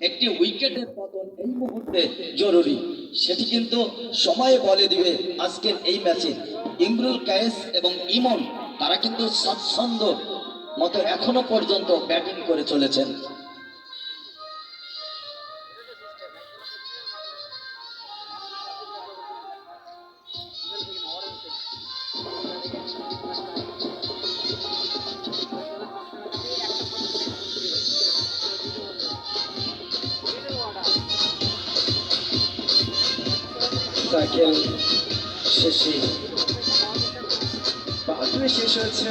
একটি উইকেটের পতন এই মুহূর্তে জরুরি, সেটি কিন্তু সময়ে বলে দিবে। আজকের এই ম্যাচে ইমরুল কায়েস এবং ইমন তারা কিন্তু স্বাচ্ছন্দ্য মতো এখনো পর্যন্ত ব্যাটিং করে চলেছেন। সাইকেল শেষে বাউন্ডারি শেষ হয়েছে।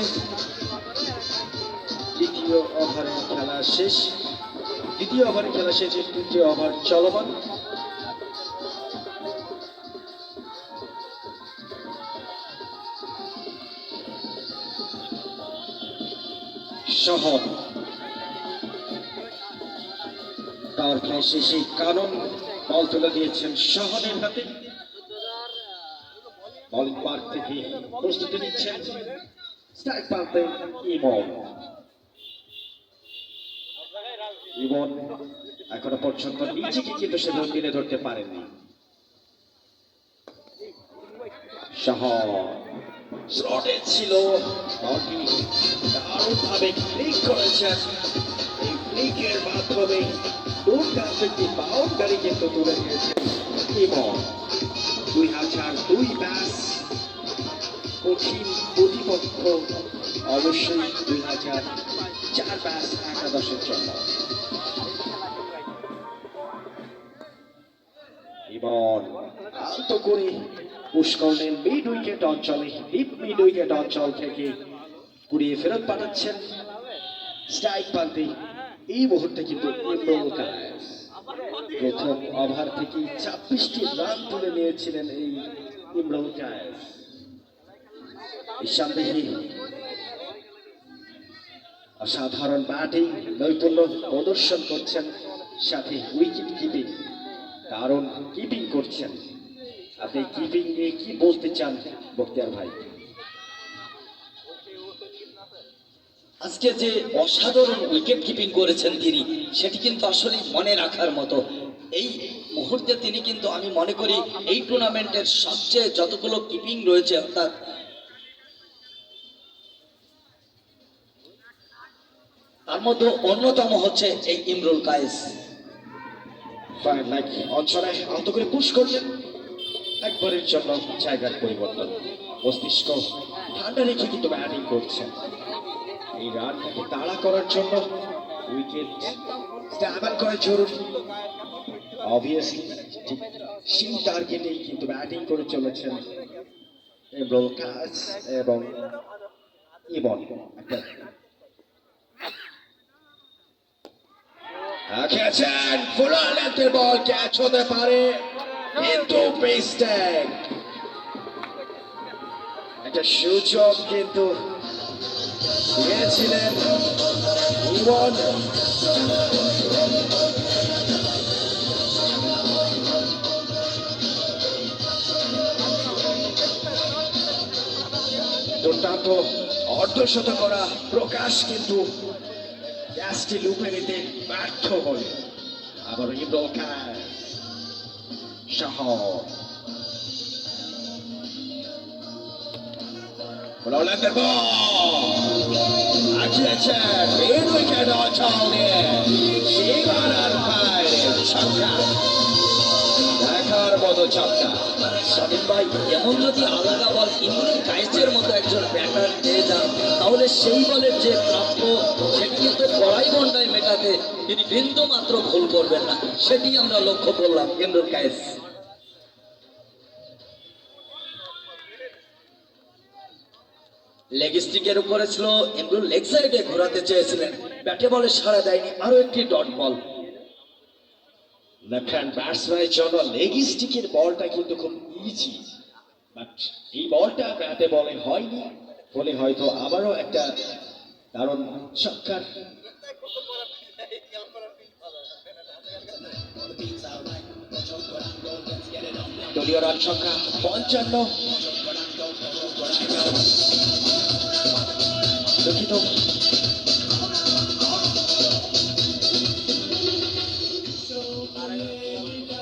দ্বিতীয় ওভারের খেলা শেষ। দ্বিতীয় ওভারের খেলা শেষে তৃতীয় ওভার চলমান। শহর পাওয়ার প্লে শেষে কারণ বল তুলে দিয়েছেন শহরের হাতে। বলিং পার্ক থেকে প্রস্তুতি নিচ্ছেন স্ট্রাইক প্রান্তে ইমন। ইমন এখনো পর্যন্ত নিজেকে কিন্তু সে দিনে ধরতে পারেননি। শহর স্লটে ছিল, দারুণভাবে ক্লিক করেছেন। এই ক্লিকের মাধ্যমে দুর্দান্ত একটি বাউন্ডারি কিন্তু তুলে দিয়েছেন ইমন। 2002 ব্যাস কঠিন প্রতিপক্ষ অবশ্যই 2004 ব্যাস একাদশের জন্য। ইমন আলতো করে পুশ করলেন মিড উইকেট অঞ্চলে, ডিপ মিড উইকেট অঞ্চল থেকে কুড়িয়ে ফেরত পাঠাচ্ছেন স্ট্রাইক প্রান্তে। এই মুহূর্তে কিন্তু ইমরুল কায়েস প্রথম ওভার থেকে 26টি রান তুলে নিয়েছিলেন এই ইমরুল কায়েস। নিঃসন্দেহে অসাধারণ ব্যাটিং নৈপুণ্য প্রদর্শন করছেন, সাথে উইকেট কিপিং দারুণ কিপিং করছেন। আপনি কিপিং নিয়ে কি বলতে চান বখতিয়ার ভাই? আজকে যে অসাধারণ উইকেট কিপিং করেছেন তিনি, সেটি কিন্তু আসলে মনে রাখার মতো। এই মুহূর্তে তিনি কিন্তু আমি মনে করি এই টুর্নামেন্টের সবচেয়ে যতগুলো কিপিং রয়েছে, অর্থাৎ তার মধ্যে অন্যতম হচ্ছে এই ইমরুল কায়েস। অঞ্চলে আলতো করে পুশ করলেন, একবারের জন্য জায়গার পরিবর্তন। মস্তিষ্ক ঠান্ডা রেখে কিন্তু ব্যাটিং করছেন। এই রানটাকে তাড়া করার জন্য উইকেট স্ট্যাবল করা জরুরি। অবভিয়াসলি ঠিক সেই টার্গেটেই কিন্তু ব্যাটিং করে চলেছেন ইমরুল কায়েস এবং ইমন। খেয়েছেন ফুল লেন্থের বল, ক্যাচ হতে পারে কিন্তু মিস্টেক। একটা সুযোগ কিন্তু দিয়েছিলেন ইমন। দুর্দান্ত অর্ধশত করা প্রকাশ কিন্তু ক্যাচটি লুপে নিতে ব্যর্থ হলেন। আবার ইমরুল কায়েস। শহর লেন্থের বল আঁকিয়েছেন মিড উইকেট অঞ্চল দিয়ে সীমানার বাইরে ছক্কা। দেখার মতো ছক্কা। স্বাধীন ভাই, এমন যদি আলাদা বল ইমরুল কায়েসের মতো একজন ব্যাটার পেয়ে যান, তাহলে সেই বলের যে প্রাপ্য সেটি কিন্তু কড়াই গন্ডায় মেটাতে তিনি বিন্দু মাত্র ভুল করবেন না, সেটি আমরা লক্ষ্য করলাম ইমরুল কায়েস। লেগ স্টিকের উপরে ছিল, ইমরুল লেগ সাইডে ঘোরাতে চেয়েছিলেন, ব্যাটে বলে সাড়া দেয়নি। আরো একটি ডট বল। লেফট হ্যান্ড ব্যাটসম্যানের জন্য লেগ স্টিকের বলটা কিন্তু খুব ইজি, বাট এই বলটা ব্যাটে বলে হয়নি বলে হয়তো আবারও একটা দারুণ ছক্কার দলীয় রান সংখ্যা 55। দুঃখিত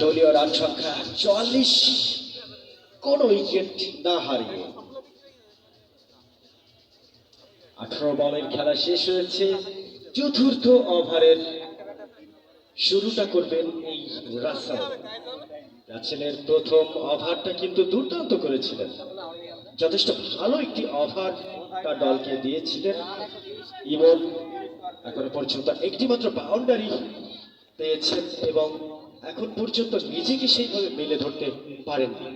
দলীয় রান সংখ্যা 44, কোন উইকেট না হারিয়ে। 18 বলের খেলা শেষ হয়েছে। চতুর্থ ওভারের শুরুটা করবেন এই রাসেলের প্রথম ওভারটা কিন্তু দুর্দান্ত করেছিলেন, যথেষ্ট ভালো একটি ওভার তার দলকে দিয়েছিলেন ইমন। এখন পর্যন্ত একটি মাত্র বাউন্ডারি পেয়েছেন এবং এখন পর্যন্ত নিজেকে সেইভাবে মেলে ধরতে পারেননি।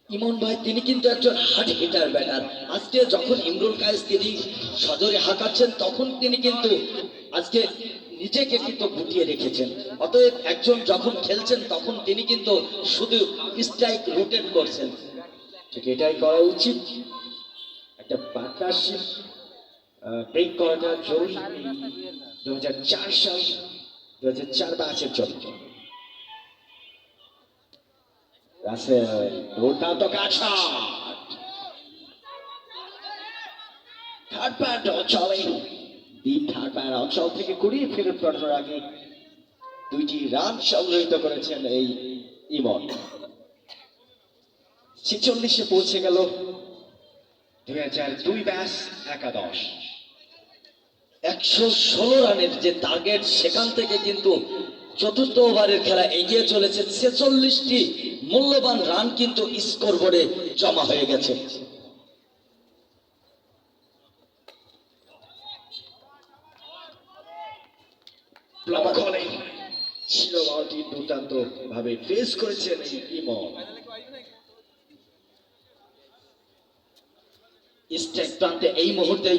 ইমন ভাই তিনি কিন্তু একজন হার্ড হিটার ব্যাটার। আজকে যখন ইমরুল কায়েস তিনি সজোরে হাঁকাচ্ছেন তখন তিনি কিন্তু আজকে নিজেকে কিন্তু গুটিয়ে রেখেছেন। অতএব একজন যখন খেলছেন তখন তিনি কিন্তু শুধু স্ট্রাইক রোটেট করছেন। ঠিক এটাই করা উচিত। একটা পার্টনারশিপ ব্রেক করাটা জরুরি 2004 সাল 2004 ব্যাচের জন্য। রাসেল দুর্দান্ত ক্যাচ, থার্ড প্যাড অঞ্চলে ডিপ থার্ড প্যাড অঞ্চল থেকে কুড়িয়ে ফেরত পাঠানোর আগে 2টি রান সংগ্রহিত করেছেন এই ইমন। 46-এ পৌঁছে গেল 2002 ব্যাচ একাদশ। 116 রানের যে টার্গেট সেখান থেকে কিন্তু চতুর্থ ওভারের খেলা এগিয়ে চলেছে। 46টি মূল্যবান রান কিন্তু স্কোর বোর্ডে জমা হয়ে গেছে। ছিল বলটি দুর্দান্ত ভাবে ফেস করেছেন এই ইমন। স্ট্রাইক প্রান্তে এই মুহূর্তে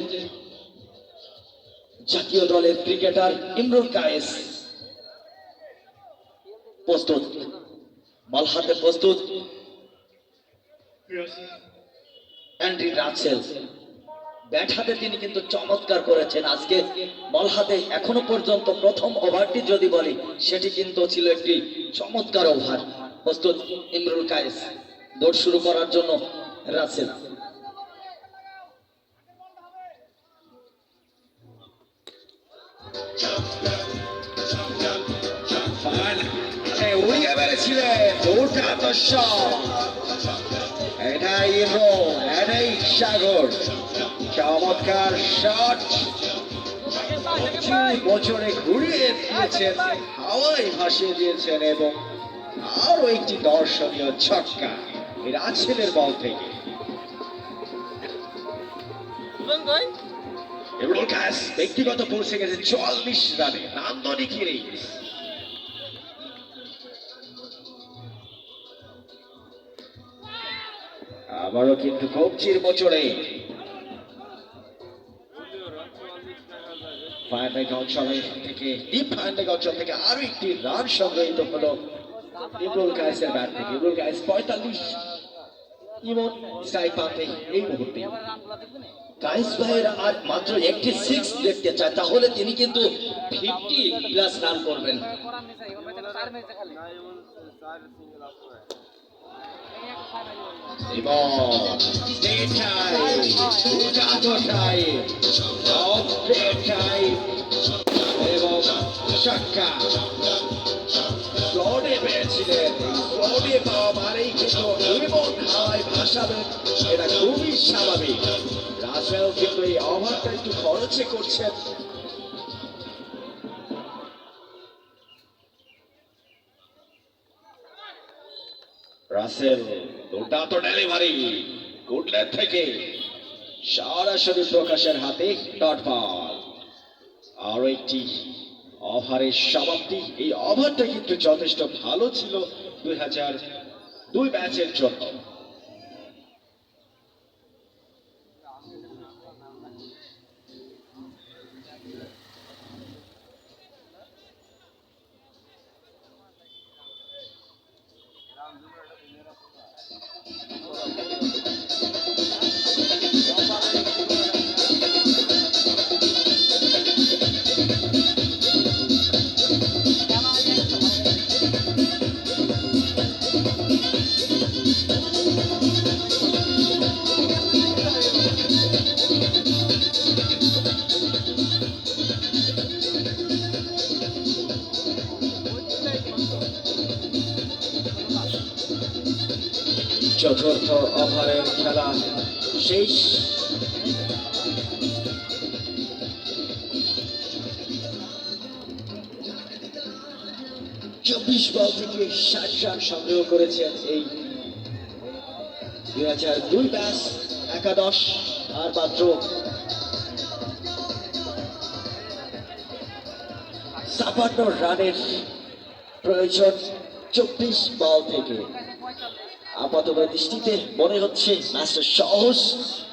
জাতীয় দলের ক্রিকেটার ইমরুল কায়েস প্রস্তুত, বল হাতে প্রস্তুত অ্যান্ড্রি রাসেল। ব্যাট হাতে তিনি কিন্তু চমৎকার করেছেন আজকে। বল হাতে এখনো পর্যন্ত প্রথম ওভারটি যদি বলি সেটি কিন্তু ছিল একটি চমৎকার ওভার। প্রস্তুত ইমরুল কায়েস, দৌড় শুরু করার জন্য রাসেল। উড়িয়ে বেড়েছিলেন দুর্দান্ত শট। এটাই ইমরন, এটাই সাগর, চমৎকার শট। বছরে ঘুরিয়ে দিয়েছেন, হাওয়ায় ভাসিয়ে দিয়েছেন এবং আরো একটি দর্শনীয় ছক্কা রাসেলের বল থেকে। ইমরুল কায়েস ব্যক্তিগত পৌঁছে গেছে 44 রানে, নান্দনিক ইনিংস। আবারও কিন্তু কবজির মোচড়ে ফায়ারব্যাক অঞ্চল থেকে, ডিপ ফায়ারব্যাক অঞ্চল থেকে আরো একটি রান সংগ্রহিত হলো ইমরুল কায়েসের ব্যাট থেকে। ইমরুল কায়েস 45, ইমন স্ট্রাইক পাতে এই মুহূর্তে। কায়েস ভাইয়ের আর মাত্র একটি 6 দেখতে চায়, তাহলে তিনি কিন্তু 50+ রান করবেন। এবং এবং ছক্কা ফ্লডে পেয়েছিলেন। ফ্লডে পাওয়া মানেই কিন্তু ইমন হাওয়ায় ভাসাবেন, এটা খুবই স্বাভাবিক। রাসেল কিন্তু এই ওভারটা একটু খরচে করছেন। রাসেল দুর্দান্ত ডেলিভারি গুডল্যান্ড থেকে সরাসরি প্রকাশের হাতে ডট বল। আরো একটি ওভারের সমাপ্তি। এই ওভারটা কিন্তু যথেষ্ট ভালো ছিল 2002 ব্যাচের জন্য। চতুর্থ ওভারের খেলা শেষ। চব্বিশ বল থেকে 60 রান সংগ্রহ করেছেন এই 2002 ব্যাস একাদশ। আর মাত্র 56 রানের প্রয়োজন 24 বল থেকে। আপাতত দৃষ্টিতে মনে হচ্ছে ম্যাচটা সহজ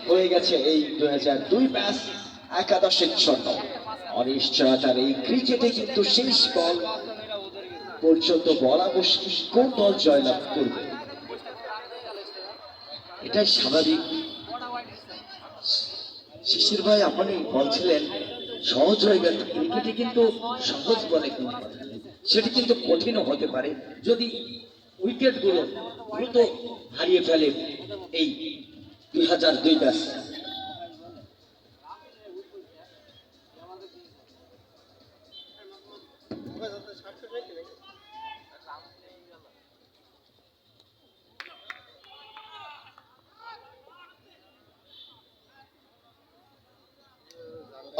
হয়ে গেছে এই 2002 ব্যাস একাদশের জন্য। অনিশ্চয়তার এই ক্রিকেটে কিন্তু শেষ বল পর্যন্ত বলা মুশকিল কোন দল জয়লাভ করবে, এটাই স্বাভাবিক। শিশির ভাই, আপনি বলছিলেন সহজ হয়ে গেছে ক্রিকেটে, কিন্তু সহজ বলে কিন্তু সেটি কিন্তু কঠিনও হতে পারে যদি উইকেট গুলো দ্রুত হারিয়ে ফেলে এই 2002 ব্যাস।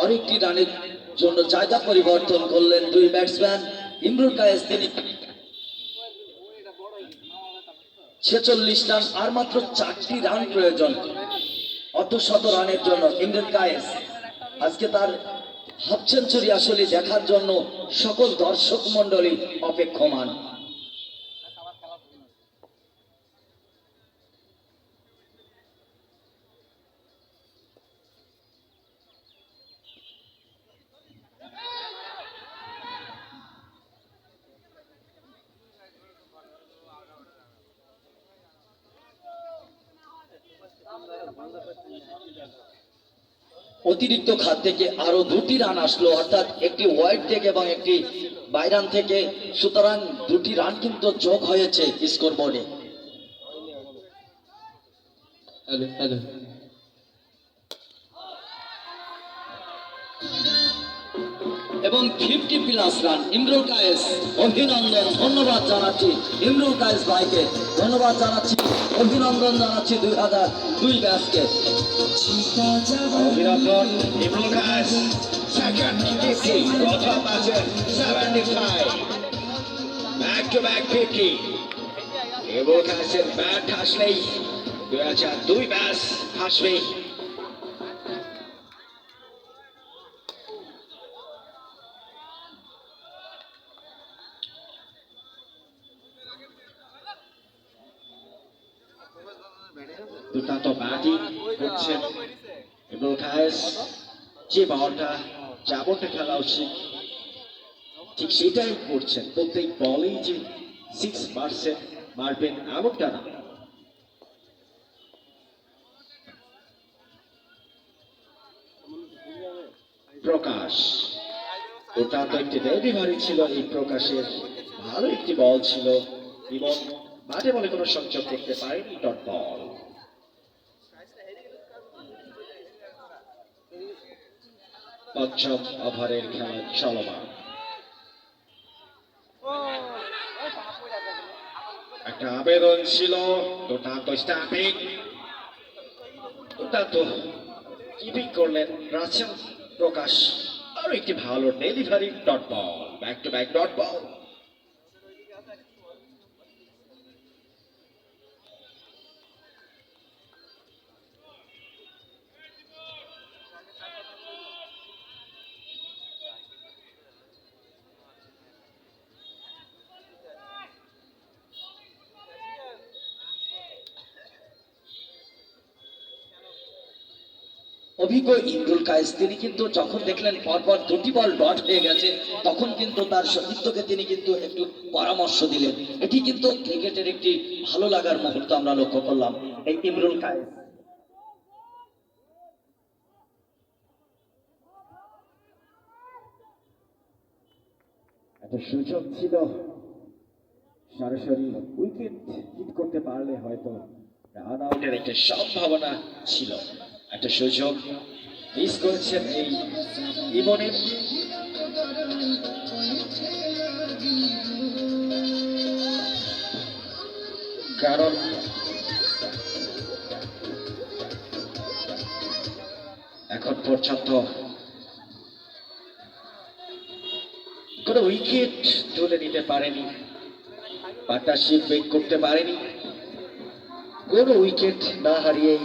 আরেকটি রানের জন্য জায়গা পরিবর্তন করলেন দুই ব্যাটসম্যান। ইমরুল কায়েস তিনি 46 রান, আর মাত্র 4টি রান প্রয়োজন অর্ধশত রানের জন্য। ইমরুল কায়েস আজকে তার হাফ সেঞ্চুরি আসলে দেখার জন্য সকল দর্শক মন্ডলী অপেক্ষমান। অতিরিক্ত খাত থেকে আরো 2টি রান আসলো, অর্থাৎ একটি ওয়াইড থেকে এবং একটি বাইরান থেকে। সুতরাং 2টি রান কিন্তু যোগ হয়েছে স্কোর বোর্ডে। এবং 50+ রান ইমরুল কায়েস। অভিনন্দন, ধন্যবাদ জানাচ্ছি ইমরুল কায়েস ভাইকে, ধন্যবাদ জানাচ্ছি, অভিনন্দন জানাচ্ছি 2002 ব্যাচকে। অভিনন্দন ইমরুল কায়েস, সেকেন্ড 50, প্রথম ম্যাচে 75, ব্যাক টু ব্যাক 50। ইমরুল কায়েসের ব্যাট আসলেই 2002 ব্যাস আসবে। দুর্দান্ত ব্যাটিং করছেন ইমরুল কায়েস। যে বলটা যেমনটা খেলা উচিত ঠিক সেটাই করছেন। প্রত্যেক বলেই যে 6 মারবেন এমনটা না। প্রকাশ, দুর্দান্ত একটি ডেলিভারি ছিল এই প্রকাশের, ভালো একটি বল ছিল এবং মাঠে বলে কোনো সংযোগ করতে পারেনি। Dot ball. পঞ্চম ওভারের খেলা চলমান। একটা আবেদন ছিল, দুর্দান্ত স্ট্যাম্পিং, দুর্দান্ত কিপিং করলেন রাসেল প্রকাশ। আরো একটি ভালো delivery. Dot ball, back to back dot ball. অভিজ্ঞ ইমরুল কায়েস তিনি কিন্তু যখন দেখলেন পরপর 2টি বল ডট হয়ে গেছে, তখন কিন্তু তার সতীর্থকে তিনি কিন্তু একটু পরামর্শ দিলেন। এটি কিন্তু ক্রিকেটের একটি ভালো লাগার মুহূর্ত আমরা লক্ষ্য করলাম এই ইমরুল কায়েস। একটা সুযোগ ছিল, সরাসরি উইকেট হিট করতে পারলে হয়তো রান আউটের একটা সম্ভাবনা ছিল। একটা সুযোগ মিস করেছেন এই ইমনের। কারণ পর্যন্ত কোনো উইকেট তুলে নিতে পারেনি, পার্টনারশিপ ব্রেক করতে পারেনি। কোনো উইকেট না হারিয়েই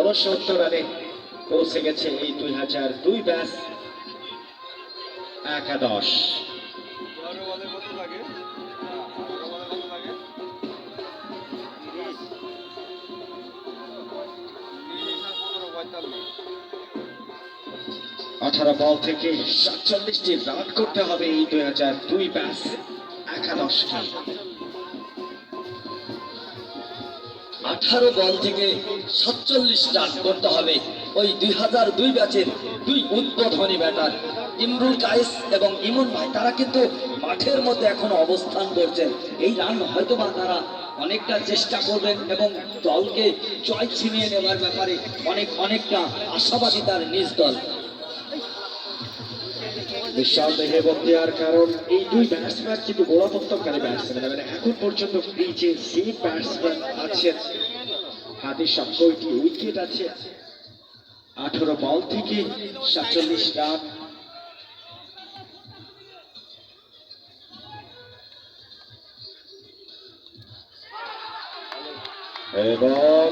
69 রানে পৌঁছে গেছে এই 2002 ব্যাচ একাদশ। আঠারো বল থেকে 47টি রান করতে হবে এই 2002 ব্যাচ একাদশকে। 18 বল থেকে 47 রান করতে হবে ওই 2002 ব্যাচের দুই উদ্বোধনী ব্যাটার ইমরুল কায়েস এবং ইমন ভাই। তারা কিন্তু মাঠের মধ্যে এখনো অবস্থান করছেন। এই রান হয়তোবা তারা অনেকটা চেষ্টা করবেন এবং দলকে জয় ছিনিয়ে নেওয়ার ব্যাপারে অনেকটা আশাবাদী তার নিজ দল। বিশাল দেহে বক্তিয়ার, কারণ এই দুই ব্যাটসম্যান কিন্তু গোড়াপত্তনকারী ব্যাটসম্যান। মানে এখন পর্যন্ত ক্রিজে যে ব্যাটসম্যান আছেন হাতে সবকটি উইকেট আছে। 18 বল থেকে 47 রান। এবং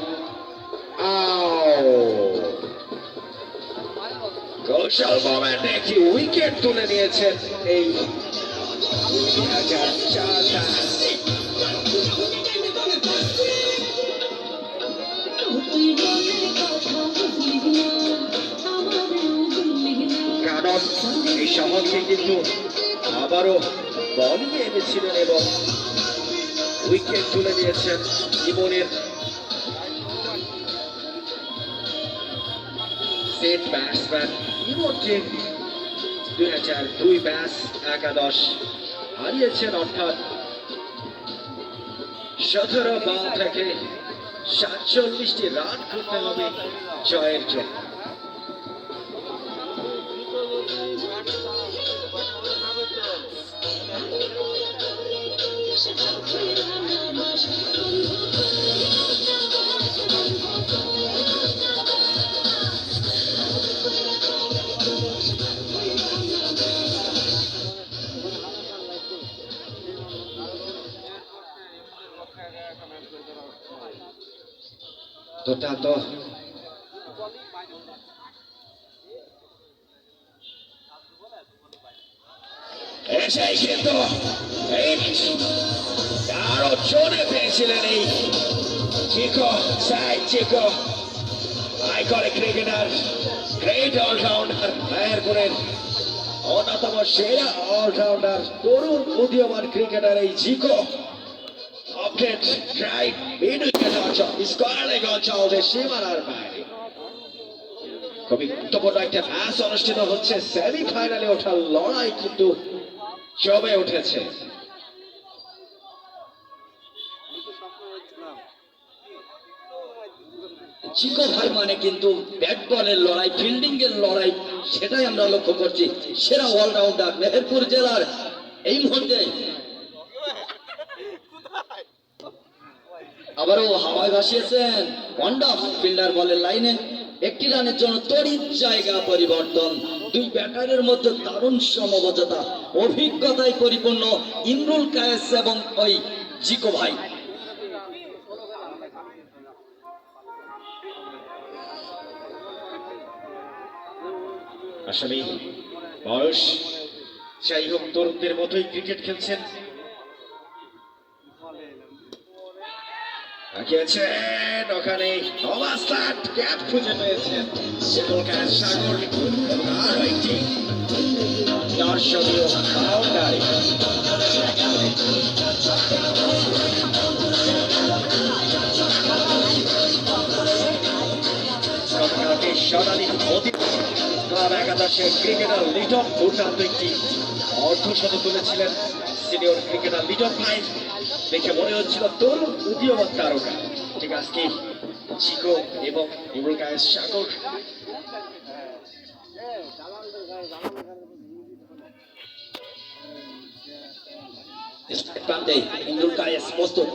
কৌশল মোমেন্ট একটি উইকেট তুলে নিয়েছেন এই 2004 কারণ এই শহরকে কিন্তু আবারও বলিয়ে এনেছিলেন এবং উইকেট তুলে নিয়েছেন জীবনের সেট ব্যাটসম্যান ইমনকে। 2002 ব্যাচ একাদশ হারিয়েছেন, অর্থাৎ 17 বল থেকে 47টি রান করতে হবে জয়ের জন্য। দুর্দান্ত এসেই কিন্তু আরো জোরে পেয়েছিলেন এই Chiko, side Chiko, iconic cricketer, great allrounder, মেহেরপুরের অন্যতম সেরা অলরাউন্ডার, তরুণ উদীয়মান ক্রিকেটার এই চিকো। আপডেট ড্রাইভ মিডউইকেট অঞ্চল, স্কোয়ারিং অঞ্চলের সীমানার বাইরে খুবই গুরুত্বপূর্ণ একটা ম্যাচ অনুষ্ঠিত হচ্ছে। সেমিফাইনালে ওঠার লড়াই কিন্তু জমে উঠেছে। চিকো ভাই মানে কিন্তু ব্যাট বলের লড়াই, ফিল্ডিং এর লড়াই, সেটাই আমরা লক্ষ্য করছি। সেরা অলরাউন্ডার মেহেরপুর জেলার এই মুহূর্তে আবারও হাওয়ায় ভাসিয়েছেন ওয়ান্ডার ফিল্ডার বলের লাইনে। একটি রানের জন্য তড়িৎ জায়গা পরিবর্তন। দুই ব্যাটারের মধ্যে দারুণ সমবদ্ধতা, অভিজ্ঞতায় পরিপূর্ণ ইমরুল কায়েস এবং ওই চিকো ভাই। আসলে বয়স যাই হোক, তরুণদের মতোই ক্রিকেট খেলছেন। তাকিয়েছেন ওখানে, অবস্থান ক্যাপ খুঁজে পেয়েছেন সাগর এবং আরো একটি দর্শনীয় বাউন্ডারি। সোনালী ক্লাব একাদশের ক্রিকেটার লিটন দুর্দান্ত একটি অর্ধশতক তুলেছিলেন সিনিয়র ক্রিকেটার লিটন ভাই। দেখে মনে হচ্ছিল তরুণ উদীয়মান তারকা। ঠিক আজকে চিকো এবং ইমরুল কায়েস সাগর প্রান্তে ইমরুল কায়েস প্রস্তুত।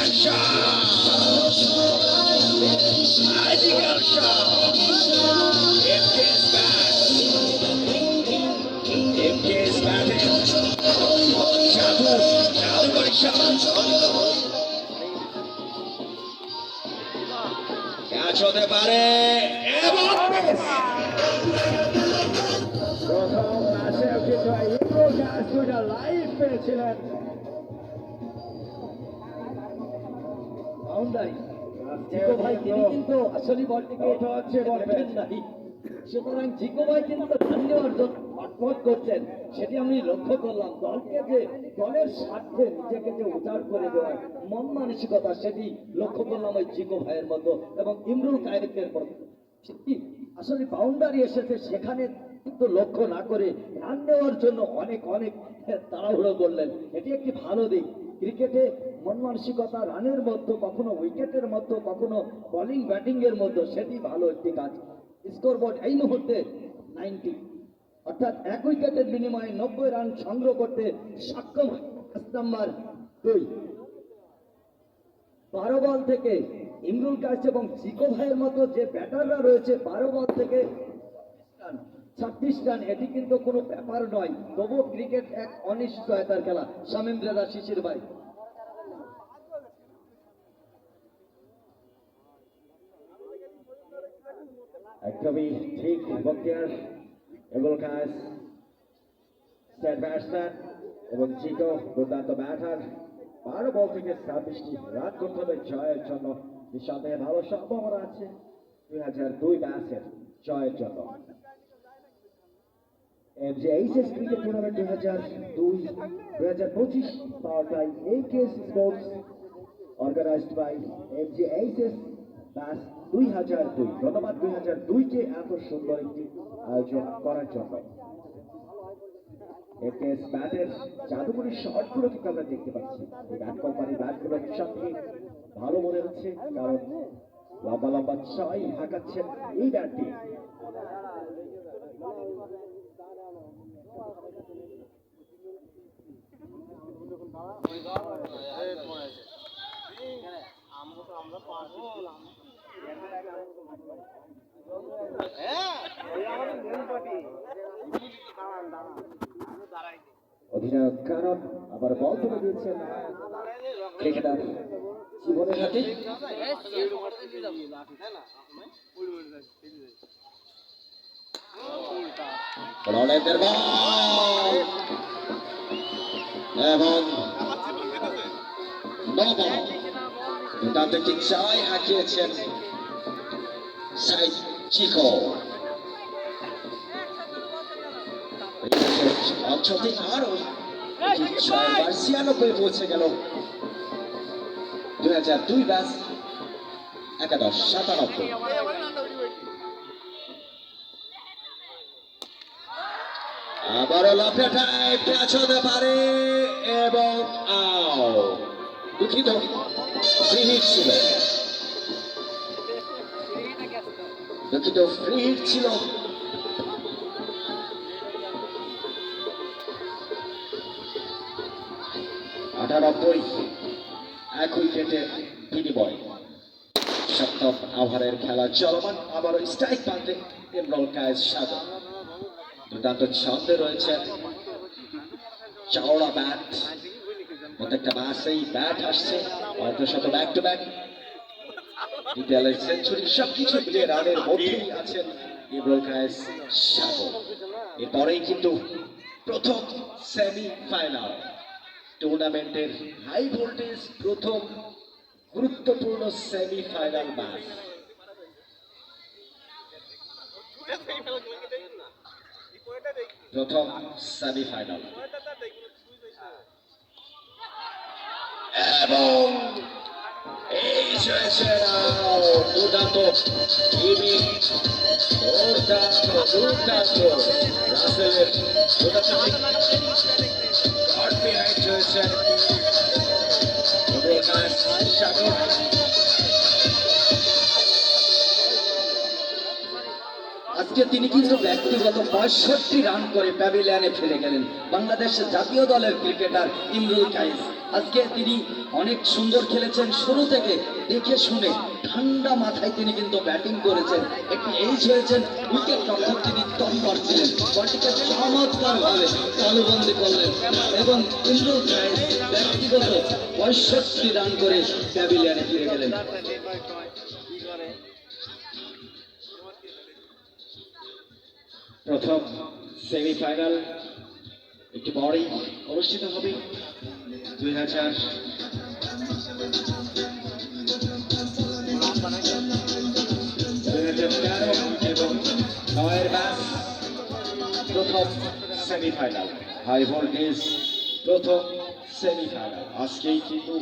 Magical shot! Magical shot! MK's back! MK's batting! জাদুকরী shot! Catch হতে পারে এবং প্রথম ম্যাচে বিজয় ইব্রো ক্যাচ দুইটা লাইভ পেয়েছিলেন বাউন্ডারি জিকো ভাই তিনি কিন্তু আসলে বলটিকে ওটা হচ্ছে বল দেখেন নাই। সুতরাং জিকো ভাই কিন্তু রান নেওয়ার জন্য ছটফট করছেন, সেটি আমি লক্ষ্য করলাম। দলকে যে দলের স্বার্থে নিজেকে যে উজাড় করে দেওয়ার মন মানসিকতা, সেটি লক্ষ্য করলাম ওই জিকো ভাইয়ের মতো এবং ইমরুল কায়েদের মতো। সেটি আসলে বাউন্ডারি এসেছে, সেখানে কিন্তু লক্ষ্য না করে রান নেওয়ার জন্য অনেক অনেক তাড়াহুড়ো করলেন। এটি একটি ভালো দিক। ক্রিকেটে মন মানসিকতা রানের মধ্যে, কখনো উইকেটের মধ্যে, কখনো বোলিং ব্যাটিং এর মধ্যে, সেটি ভালো একটি কাজ। স্কোর বোর্ড এই মুহূর্তে 90, অর্থাৎ এক উইকেটের বিনিময়ে 90 রান সংগ্রহ করতে সক্ষম নাম্বার 2। 12 বল থেকে ইমরুল কায়েস এবং জিকো ভাইয়ের মতো যে ব্যাটাররা রয়েছে, 12 বল থেকে 36 রান, এটি কিন্তু কোনো ব্যাপার নয়। তবু ক্রিকেট এক অনিশ্চয়তার খেলা। শামীম রেজা শিশির ভাই, একদমই ঠিক বক্তিয়ার ইমরুল কায়েস স্টেট ব্যাটসম্যান এবং জিকো দুর্দান্ত ব্যাটার। 12 বল থেকে 26টি রান করতে হবে জয়ের জন্য। নিঃসন্দেহে ভালো সম্ভাবনা আছে 2002 ব্যাচের জয়ের জন্য। এমজে HS cricket tournament 2002-2025 powered by AKS Sports, organized by এমজে HS batch 2002। ধন্যবাদ 2002-কে এত সুন্দর একটি আয়োজন করার জন্য। একেএস ব্যাটের জাদুকরী শটগুলো কিন্তু আমরা দেখতে পাচ্ছি। এই ব্যাট কোম্পানির ব্যাটগুলো নিঃসন্দেহে ভালো মনে হচ্ছে, কারণ লম্বা লম্বা ছয় হাঁকাচ্ছেন এই ব্যাটটি। অধিনায়ক কারণ আবার বল তুলে দিয়েছেন ক্রিকেটার জীবনের হাতে। রনেদের বল এবং দুর্দান্ত একটি জয় হাঁকিয়েছেন সাইদ চিকো। অঞ্চল থেকে আরো 96 পৌঁছে গেল 2002 ব্যাচ 11-97। আবারও লাফেটায় ক্যাচ হতে পারে এবং দুঃখিত, ফ্রি হিট ছিল, দুঃখিত, ফ্রি হিট ছিল। এক উইকেটে বিনিময়। সপ্তম ওভারের খেলা চলমান। আবারও স্ট্রাইক প্রান্তে ইমরুল কায়েস সাগর। দুর্দান্ত ছন্দে রয়েছেন, চওড়া ব্যাট, প্রত্যেকটা ম্যাচেই ব্যাট আসছে, অর্ধশত ব্যাক টু ব্যাক, ডিটেলের সেঞ্চুরি, সবকিছু মিলিয়ে রানের মধ্যেই আছেন ইমরুল কায়েস সাগর। এরপরেই কিন্তু প্রথম সেমিফাইনাল টুর্নামেন্টের হাই ভোল্টেজ প্রথম গুরুত্বপূর্ণ সেমিফাইনাল ম্যাচ। প্রথম সেমিফাইনাল এবং এই হয়েছে দুর্দান্ত রাসেলের হয়েছেন আজকে তিনি কিন্তু ব্যক্তিগত 65 রান করে প্যাভিলিয়নে ফিরে গেলেন। বাংলাদেশের জাতীয় দলের ক্রিকেটার ইমরুল কায়েস। আজকে তিনি অনেক সুন্দর খেলেছেন শুরু থেকে, দেখে শুনে ঠান্ডা মাথায় তিনি কিন্তু ব্যাটিং করেছেন। একটি এইজ হয়েছেন, উইকেট রক্ষক তিনি তৎপর ছিলেন, বলটিকে চমৎকার ভাবে তালুবন্দি করলেন এবং ইমরুল কায়েস ব্যক্তিগত 65 রান করে প্যাভিলিয়নে ফিরে গেলেন। প্রথম সেমিফাইনাল একটু পরেই অনুষ্ঠিত হবে। 2013 এবং 9 ম্যাচ প্রথম সেমিফাইনাল, হাই ভোল্টেজ প্রথম সেমিফাইনাল। আজকেই কিন্তু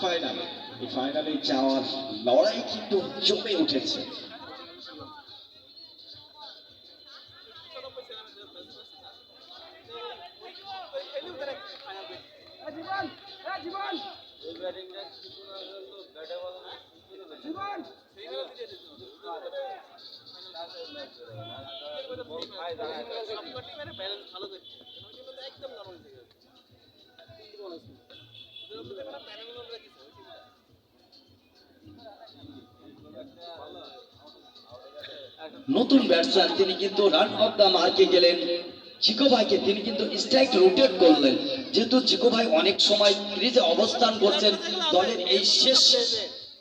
ফাইনাল, এই ফাইনালে যাওয়ার লড়াই কিন্তু জমে উঠেছে। নতুন ব্যাটসম্যান তিনি কিন্তু রান অফ দ্য মার্কে গেলেন। চিকো ভাইকে তিনি কিন্তু স্ট্রাইক রোটেট করলেন, যেহেতু চিকো ভাই অনেক সময় ক্রিজে অবস্থান করছেন, দলের এই শেষ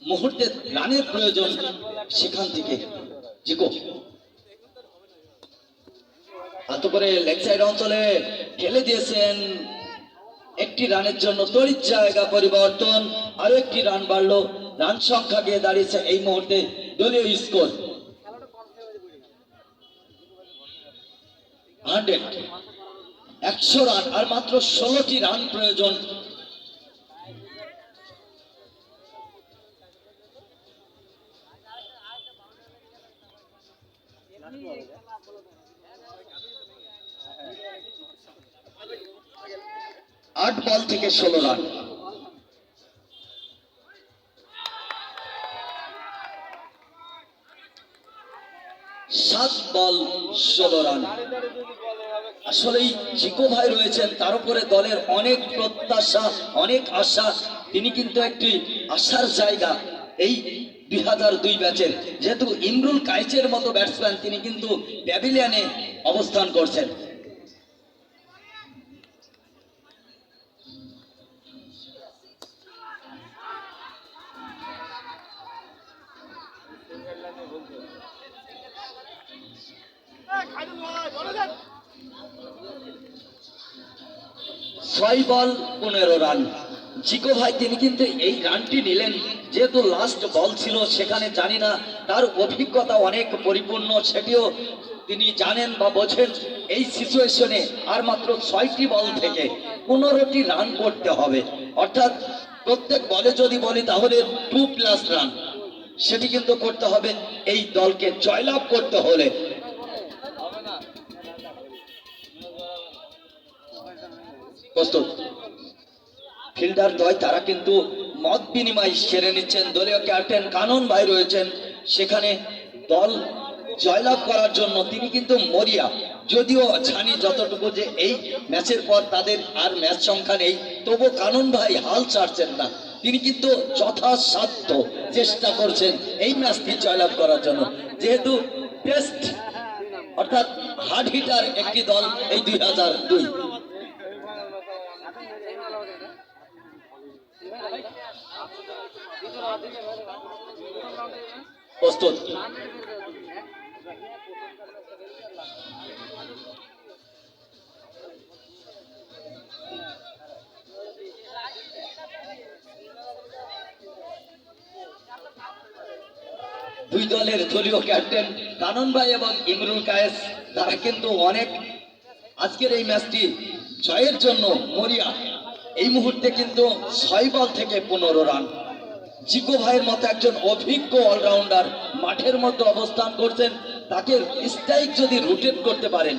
মুহূর্তে রানের প্রয়োজন, সেখান থেকে চিকো এত করে লেগ সাইড অঞ্চলে ঠেলে দিয়েছেন। একটি রানের জন্য তড়িৎ জায়গা পরিবর্তন, আরো একটি রান বাড়লো, রান সংখ্যা গিয়ে দাঁড়িয়েছে এই মুহূর্তে দলীয় স্কোর 100 রান, আর মাত্র 16টি রান প্রয়োজন। আট বল থেকে 16 রান। সাত বল 16 রান। আসলেই চিকো ভাই রয়েছেন, তার উপরে দলের অনেক প্রত্যাশা, অনেক আশা। তিনি কিন্তু একটি আশার জায়গা এই 2002 ব্যাচের, যেহেতু ইমরুল কায়েসের মতো ব্যাটসম্যান তিনি কিন্তু প্যাভিলিয়নে অবস্থান করছেন। ছয় বল 15 রান। চিকো ভাই তিনি কিন্তু এই রানটি নিলেন, যেহেতু লাস্ট বল ছিল, সেখানে জানি না তার অভিজ্ঞতা অনেক পরিপূর্ণ, সেটিও তিনি জানেন বা বোঝেন। এই সিচুয়েশনে আর মাত্র 6টি বল থেকে 15টি রান করতে হবে, অর্থাৎ প্রত্যেক বলে যদি বলি তাহলে 2+ রান, সেটি কিন্তু করতে হবে এই দলকে জয়লাভ করতে হলে। প্রস্তুত ফিল্ডার দ্বয়, তারা কিন্তু মত বিনিময় সেরে নিচ্ছেন। দলীয় ক্যাপ্টেন কানন ভাই রয়েছেন সেখানে। দল জয়লাভ করার জন্য তিনি কিন্তু মরিয়া, যদিও জানি যতটুকু যে এই ম্যাচের পর তাদের আর ম্যাচ সংখ্যা নেই, তবু কানন ভাই হাল ছাড়ছেন না। তিনি কিন্তু যথাসাধ্য চেষ্টা করছেন এই ম্যাচটি জয়লাভ করার জন্য, যেহেতু টেস্ট অর্থাৎ হার্ড হিটার একটি দল এই 2002। প্রস্তুত দুই দলের দলীয় ক্যাপ্টেন কানন ভাই এবং ইমরুল কায়েস, তারা কিন্তু অনেক আজকের এই ম্যাচটি জয়ের জন্য মরিয়া। এই মুহূর্তে কিন্তু 6 বল থেকে 15 রান। চিকো ভাইয়ের মতো একজন অভিজ্ঞ অলরাউন্ডার মাঠের মধ্যে অবস্থান করছেন, তাকে স্ট্রাইক যদি রোটেট করতে পারেন।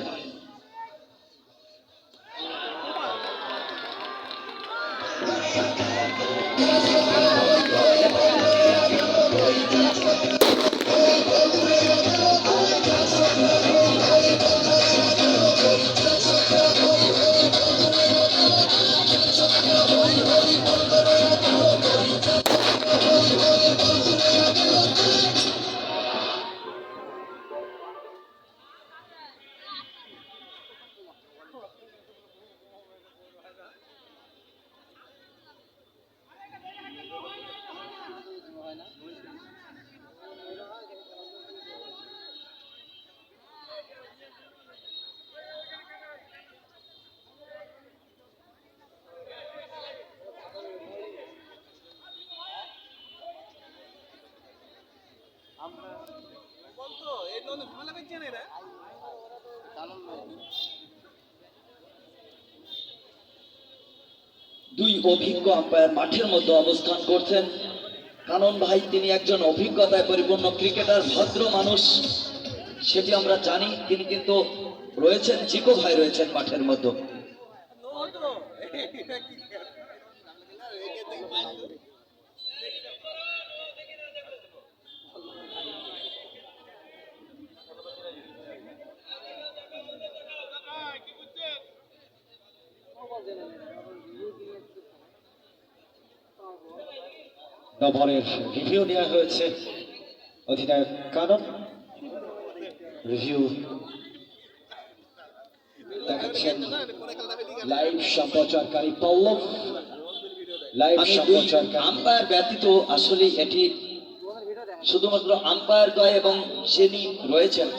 দুই অভিজ্ঞ আম্পায়ার মাঠের মধ্যে অবস্থান করছেন। কানন ভাই তিনি একজন অভিজ্ঞতায় পরিপূর্ণ ক্রিকেটার, ভদ্র মানুষ, সেটি আমরা জানি। তিনি কিন্তু রয়েছেন, জিকো ভাই রয়েছেন মাঠের মধ্যে। বলের রিভিউ নেওয়া হয়েছে। অধিনায়ক কানন রিভিউ দেখাচ্ছেন লাইভ সম্প্রচারকারী পল্লব। লাইভ আমি দুই সম্প্রচারকারী আম্পায়ার ব্যতীত আসলে এটি শুধুমাত্র আম্পায়ার দ্বয় এবং যিনি রয়েছেন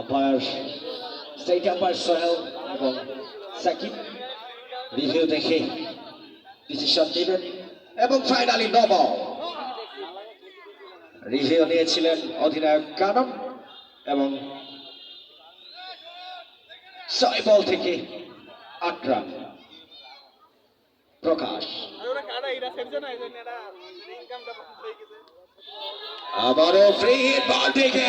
আম্পায়ার স্টেট আম্পায়ার সোহেল এবং সাকিব রিভিউ দেখে ডিসিশন নেবেন। এবং ফাইনালি নো বল রিভিউ নিয়েছিলেন অধিনায়ক কানন এবং 6 বল থেকে 8 রান। প্রকাশ আবারও ফ্রি হিট বল থেকে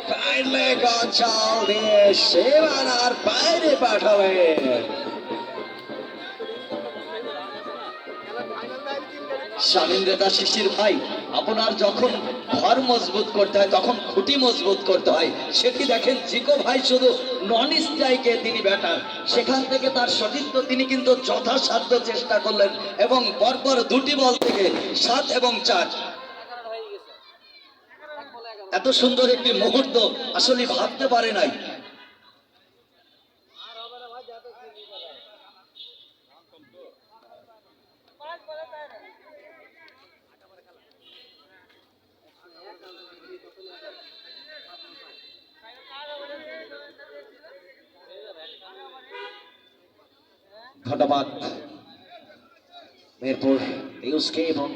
ফাইনালি গঞ্জাল দিয়ে সীমানার বাইরে পাঠালেন। স্বাধীনতা শিশির ভাই, আপনার যখন ঘর মজবুত করতে হয় তখন খুঁটি মজবুত করতে হয়। সেটি দেখেন, জিকো ভাই শুধু নন স্ট্রাইকে তিনি ব্যাটার, সেখান থেকে তার সতীর্থ তিনি কিন্তু যথাসাধ্য চেষ্টা করলেন এবং পরপর 2টি বল থেকে 7 এবং 4। এত সুন্দর একটি মুহূর্ত আসলে ভাবতে পারে নাই। ধন্যবাদ মেহেরপুর নিউজকে এবং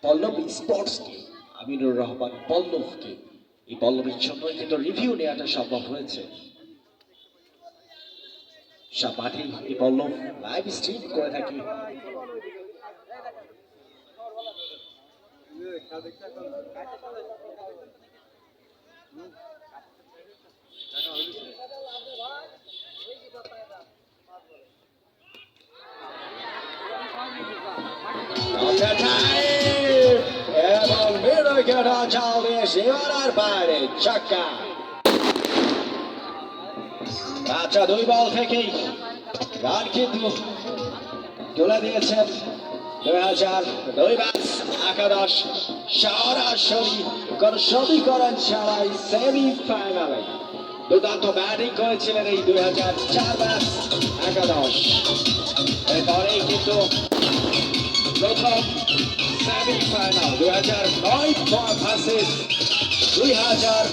পল্লব স্পোর্টসকে, আমিনুর রহমান পল্লবকে। এই পল্লবের জন্য কিন্তু রিভিউ নেওয়াটা সম্ভব হয়েছে। সব মাঠে এই পল্লব লাইভ স্ট্রিম করে থাকি। এবং বিরোধীরা জাল দিয়ে সীমানার বাইরে ছক্কা। আচ্ছা, 2 বল থেকেই রান কিন্তু তুলে দিয়েছেন 2002 ব্যাস একাদশ সরাসরি কোন সমীকরণ ছাড়াই সেমিফাইনালে দুর্দান্ত ব্যাটিং করেছিলেন এই 2004 ব্যাস একাদশ। এরপরেই কিন্তু প্রথম সেমিফাইনাল 2009 ভার্সেস 2013।